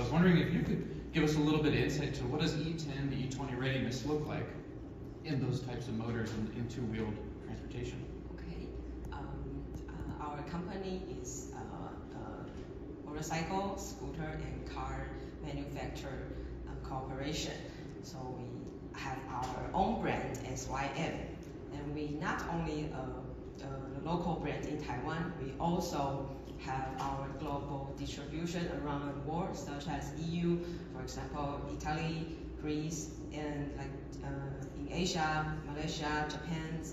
was wondering if you could give us a little bit of insight to what does E10 to E20 readiness look like in those types of motors in two-wheeled transportation? Okay. Our company is a motorcycle, scooter, and car manufacturer corporation. So we have our own brand, SYM. And we not only a local brand in Taiwan, we also have our global distribution around the world, such as EU, for example, Italy, Greece, and like in Asia, Malaysia, Japan,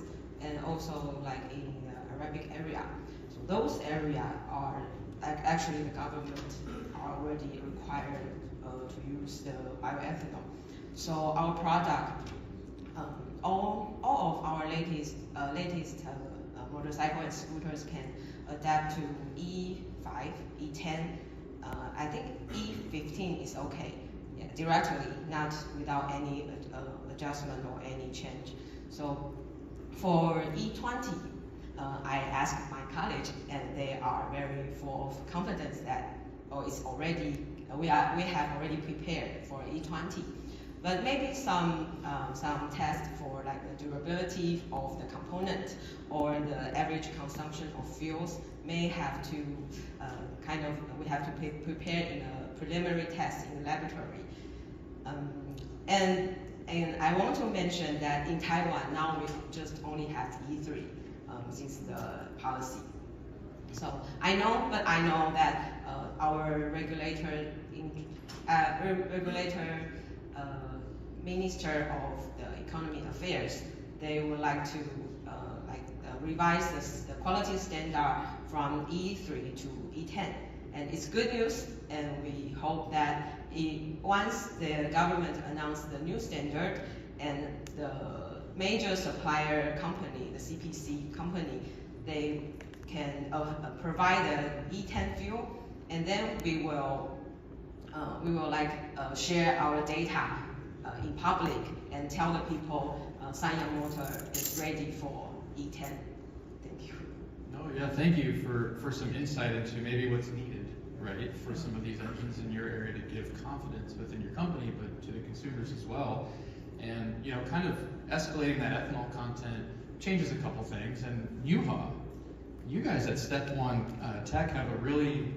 and also like in the Arabic area. So those areas are actually the government are already required to use the bioethanol. So our product, all of our latest motorcycle and scooters can adapt to E5, E10. I think E15 is okay, yeah, directly, not without any adjustment or any change. So for E20, I asked my college, and they are very full of confidence that it's already we have already prepared for E20. But maybe some tests for like the durability of the component or the average consumption of fuels may have to we have to prepare in a preliminary test in the laboratory. And I want to mention that in Taiwan now we just only have E3 since the policy. So I know that our regulator Minister of the Economy Affairs, they would like to revise the quality standard from E3 to E10. And it's good news, and we hope that once the government announces the new standard and the major supplier company, the CPC company, they can provide the E10 fuel, and then we will share our data in public and tell the people Sanyang Motor is ready for E10. Thank you. No, yeah, thank you for some insight into maybe what's needed, right, for some of these engines in your area to give confidence within your company, but to the consumers as well. And kind of escalating that ethanol content changes a couple things. And Yuhua, you guys at Step One Tech have a really